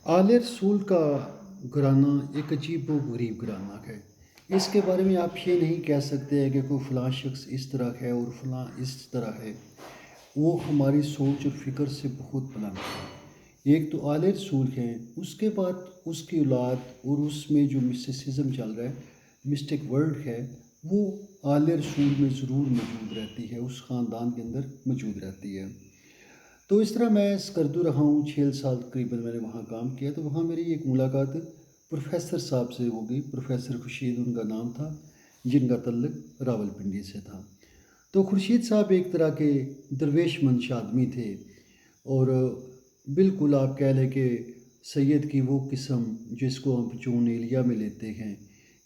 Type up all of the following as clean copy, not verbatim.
आले रसूल का घराना एक अजीब व गरीब घराना है। इसके बारे में आप ये नहीं कह सकते हैं कि कोई फ़लाँ शख़्स इस तरह है और फ़लाँ इस तरह है। वो हमारी सोच और फ़िक्र से बहुत बुलंद है। एक तो आले रसूल है, उसके बाद उसकी औलाद और उसमें जो मिस्टिसिज़्म चल रहा है, मिस्टिक वर्ल्ड है, वो आले रसूल में ज़रूर मौजूद रहती है, उस ख़ानदान के अंदर मौजूद रहती है। तो इस तरह मैं स्कर्दू रहा हूँ 6 साल तकरीबन मैंने वहाँ काम किया। तो वहाँ मेरी एक मुलाकात प्रोफ़ेसर साहब से हो गई। प्रोफ़ेसर खुर्शीद उनका नाम था, जिनका तल्लुक रावलपिंडी से था। तो खुर्शीद साहब एक तरह के दरवेश मंश आदमी थे और बिल्कुल आप कह लें कि सैयद की वो किस्म जिसको हम जून एलिया में लेते हैं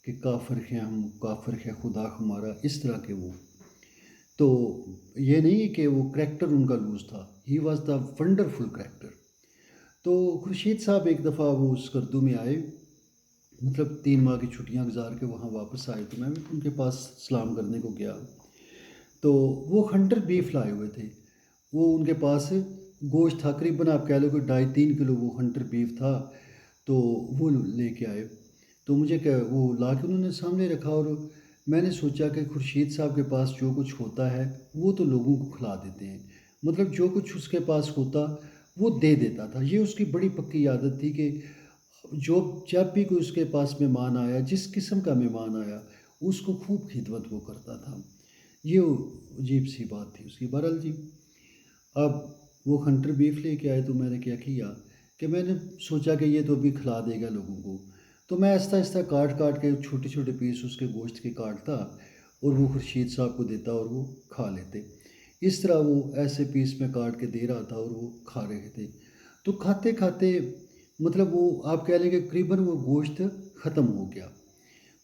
कि काफ़िर हैं हम, काफ़िर है खुदा हमारा, इस तरह के वो। तो ये नहीं कि वो करैक्टर उनका लूज़ था, he was the wonderful character. तो खुर्शीद साहब एक दफ़ा वो स्कर्दू में आए, मतलब 3 माह की छुट्टियाँ गुज़ार के वहाँ वापस आए, तो मैं भी उनके पास सलाम करने को गया। तो वो हंटर बीफ लाए हुए थे। वो उनके पास गोश्त था, करीबन आप कह लो कि ढाई 3 किलो वो हंटर बीफ था, तो वो लेके आए। तो मुझे क्या वो ला के उन्होंने सामने रखा और मैंने सोचा कि खुर्शीद साहब के पास जो कुछ होता है, वो तो लोगों को खिला देते हैं। मतलब जो कुछ उसके पास होता, वो दे देता था। ये उसकी बड़ी पक्की आदत थी कि जो जब भी कोई उसके पास मेहमान आया, जिस किस्म का मेहमान आया, उसको खूब खिदमत वो करता था। ये अजीब-सी बात थी उसकी। बहरहाल जी, अब वो हंटर बीफ लेके आए तो मैंने क्या किया कि मैंने सोचा कि ये तो अभी खिला देगा लोगों को। तो मैं आहिस्ता-आहिस्ता काट-काट के छोटे-छोटे पीस उसके गोश्त के काटता और वो खुर्शीद साहब को देता और वो खा लेते। इस तरह वो ऐसे पीस में काट के दे रहा था और वो खा रहे थे। तो खाते-खाते मतलब वो आप कह लें कि करीबन वो गोश्त ख़त्म हो गया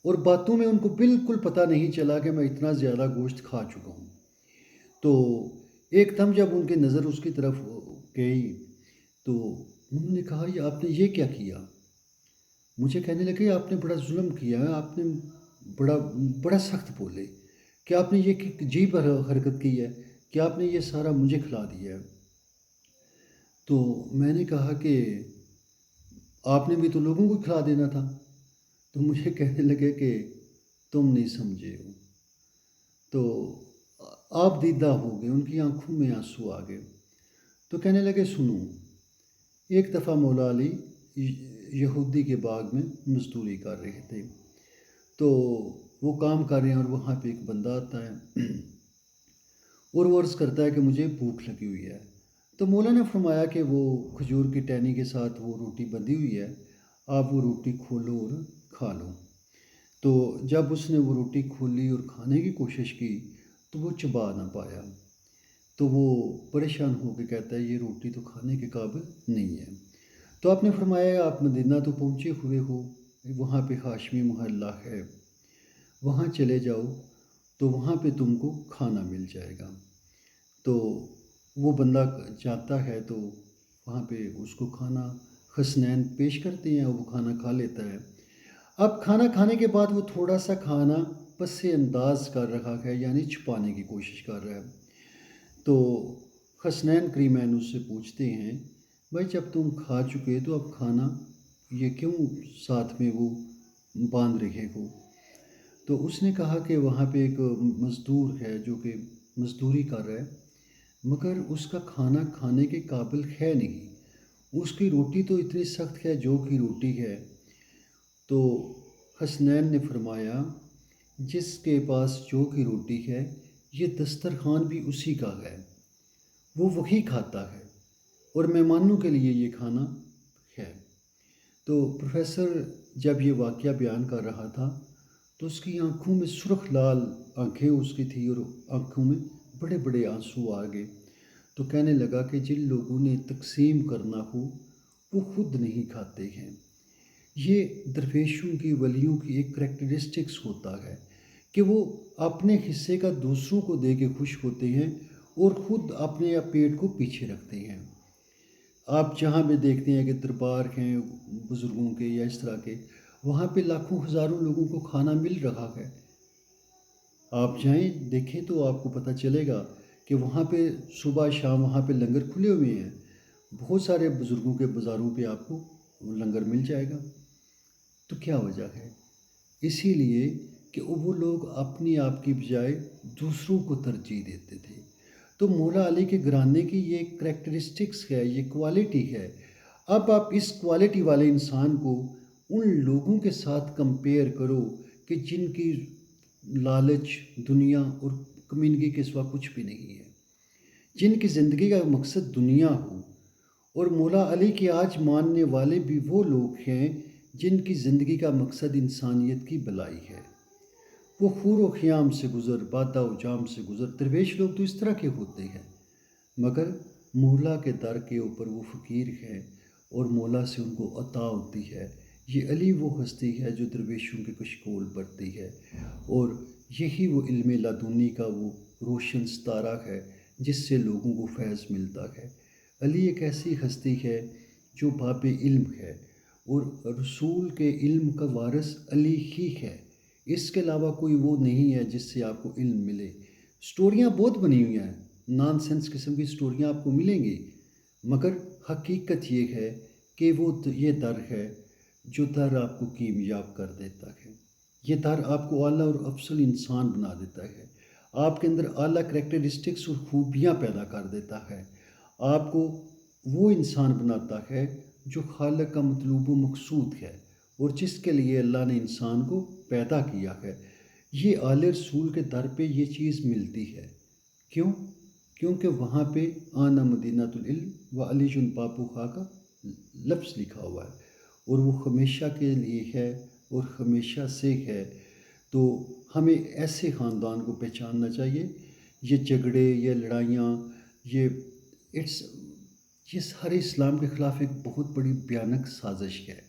और बातों में उनको बिल्कुल पता नहीं चला कि मैं इतना ज़्यादा गोश्त खा चुका हूँ। तो एकदम जब उनकी नज़र उसकी तरफ गई, तो उन्होंने कहा, "ये आपने ये क्या किया?" मुझे कहने लगे, "आपने बड़ा ज़ुल्म किया है, आपने बड़ा बड़ा सख्त बोले कि आपने ये कि अजीब हरकत की है कि आपने ये सारा मुझे खिला दिया है।" तो मैंने कहा कि आपने भी तो लोगों को खिला देना था। तो मुझे कहने लगे कि तुम नहीं समझे हो। तो आप दीदा हो गए, उनकी आँखों में आँसू आ गए। तो कहने लगे, "सुनो, एक दफ़ा मौला अली यहूदी के बाग में मज़दूरी कर रहे थे। तो वो काम कर रहे हैं और वहाँ पे एक बंदा आता है और वो अर्ज़ करता है कि मुझे भूख लगी हुई है। तो मौला ने फ़रमाया कि वो खजूर की टहनी के साथ वो रोटी बंधी हुई है, आप वो रोटी खोलो और खा लो। तो जब उसने वो रोटी खोली और खाने की कोशिश की, तो वो चबा ना पाया। तो वो परेशान होके कहता है, "ये रोटी तो खाने के काबिल नहीं है।" तो आपने फ़रमाया, "आप मदीना तो पहुँचे हुए हो, वहाँ पे हाशमी मोहल्ला है, वहाँ चले जाओ, तो वहाँ पे तुमको खाना मिल जाएगा।" तो वो बंदा जाता है तो वहाँ पे उसको खाना हसनैन पेश करते हैं और वो खाना खा लेता है। अब खाना खाने के बाद वो थोड़ा-सा खाना पस-ए-अंदाज़ कर रहा है, यानी छुपाने की कोशिश कर रहा है। तो हसनैन करीमैन उससे पूछते हैं, "भाई जब तुम खा चुके तो अब खाना ये क्यों साथ में वो बाँध रखे हो?" तो उसने कहा कि वहाँ पे एक मज़दूर है जो कि मज़दूरी कर रहा है, मगर उसका खाना खाने के काबिल है नहीं। उसकी रोटी तो इतनी सख्त है, जौ की रोटी है। तो हसनैन ने फरमाया, "जिसके पास जौ की रोटी है, ये दस्तरख़्वान भी उसी का है। वो वही खाता है और मेहमानों के लिए ये खाना है।" तो प्रोफ़ेसर जब ये वाक़या बयान कर रहा था, तो उसकी आँखों में सुर्ख़ लाल आँखें उसकी थी और आँखों में बड़े-बड़े आँसू आ गए। तो कहने लगा कि जिन लोगों ने तक़सीम करना हो, वो खुद नहीं खाते हैं। ये दरवेशों की, वलियों की एक करैक्टरिस्टिक्स होता है कि वो अपने हिस्से का दूसरों को दे के खुश होते हैं और ख़ुद अपने पेट को पीछे रखते हैं। आप जहाँ भी देखते हैं कि दरबार हैं बुज़ुर्गों के या इस तरह के, वहाँ पे लाखों हज़ारों लोगों को खाना मिल रहा है। आप जाएँ, देखें तो आपको पता चलेगा कि वहाँ पे सुबह शाम वहाँ पे लंगर खुले हुए हैं। बहुत सारे बुज़ुर्गों के बाज़ारों पे आपको لنگر مل جائے گا۔ تو کیا وجہ ہے؟ اسی لیے کہ وہ لوگ اپنی آپ کی بجائے دوسروں کو ترجیح دیتے تھے۔ تو مولا علی کے گھرانے کی یہ کریکٹرسٹکس ہے، یہ کوالٹی ہے۔ اب آپ اس کوالٹی والے انسان کو ان لوگوں کے ساتھ کمپیئر کرو کہ جن کی لالچ دنیا اور کمیونگی کے سوا کچھ بھی نہیں ہے، جن کی زندگی کا مقصد دنیا ہو۔ اور مولا علی کے آج ماننے والے بھی وہ لوگ ہیں جن کی زندگی کا مقصد انسانیت کی بھلائی ہے۔ وہ خور و خیام سے گزر، بادہ و جام سے گزر۔ درویش لوگ تو اس طرح کے ہوتے ہیں، مگر مولا کے در کے اوپر وہ فقیر ہیں اور مولا سے ان کو عطا ہوتی ہے۔ یہ علی وہ ہستی ہے جو درویشوں کے کشکول بڑھتی ہے، اور یہی وہ علم لدنی کا وہ روشن ستارہ ہے جس سے لوگوں کو فیض ملتا ہے۔ علی ایک ایسی ہستی ہے جو باب علم ہے، اور رسول کے علم کا وارث علی ہی ہے۔ اس کے علاوہ کوئی وہ نہیں ہے جس سے آپ کو علم ملے۔ سٹوریاں بہت بنی ہوئی ہیں، نان سینس قسم کی سٹوریاں آپ کو ملیں گی، مگر حقیقت یہ ہے کہ وہ یہ در ہے جو در آپ کو کامیاب کر دیتا ہے۔ یہ در آپ کو اعلیٰ اور افضل انسان بنا دیتا ہے، آپ کے اندر اعلیٰ کریکٹرسٹکس اور خوبیاں پیدا کر دیتا ہے، آپ کو وہ انسان بناتا ہے جو خالق کا مطلوب و مقصود ہے اور جس کے لیے اللہ نے انسان کو پیدا کیا ہے۔ یہ آل رسول کے در پہ یہ چیز ملتی ہے۔ کیوں؟ کیونکہ وہاں پہ آنا مدینۃ العلم و علی بابو خاں کا لفظ لکھا ہوا ہے، اور وہ ہمیشہ کے لیے ہے اور ہمیشہ سے ہے۔ تو ہمیں ایسے خاندان کو پہچاننا چاہیے۔ یہ جھگڑے، یہ لڑائیاں، یہ سارے اسلام کے خلاف ایک بہت بڑی بھیانک سازش ہے۔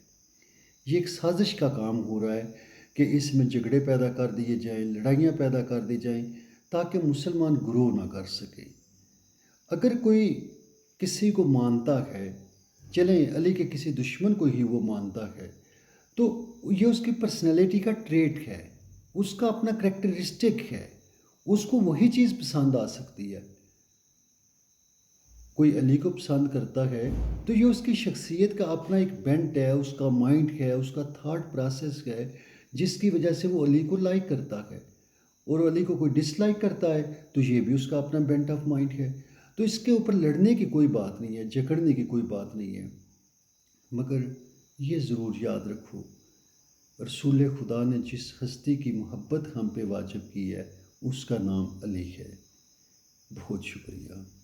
یہ ایک سازش کا کام ہو رہا ہے کہ اس میں جھگڑے پیدا کر دیے جائیں، لڑائیاں پیدا کر دی جائیں تاکہ مسلمان گروہ نہ کر سکے۔ اگر کوئی کسی کو مانتا ہے، چلیں علی کے کسی دشمن کو ہی وہ مانتا ہے، تو یہ اس کی پرسنالٹی کا ٹریٹ ہے، اس کا اپنا کریکٹرسٹک ہے، اس کو وہی چیز پسند آ سکتی ہے۔ کوئی علی کو پسند کرتا ہے تو یہ اس کی شخصیت کا اپنا ایک بینٹ ہے، اس کا مائنڈ ہے، اس کا تھاٹ پروسیس ہے، جس کی وجہ سے وہ علی کو لائک کرتا ہے۔ اور علی کو کوئی ڈس لائک کرتا ہے تو یہ بھی اس کا اپنا بینٹ آف مائنڈ ہے۔ تو اس کے اوپر لڑنے کی کوئی بات نہیں ہے، جھگڑنے کی کوئی بات نہیں ہے، مگر یہ ضرور یاد رکھو، رسول خدا نے جس ہستی کی محبت ہم پہ واجب کی ہے اس کا نام علی ہے۔ بہت شکریہ۔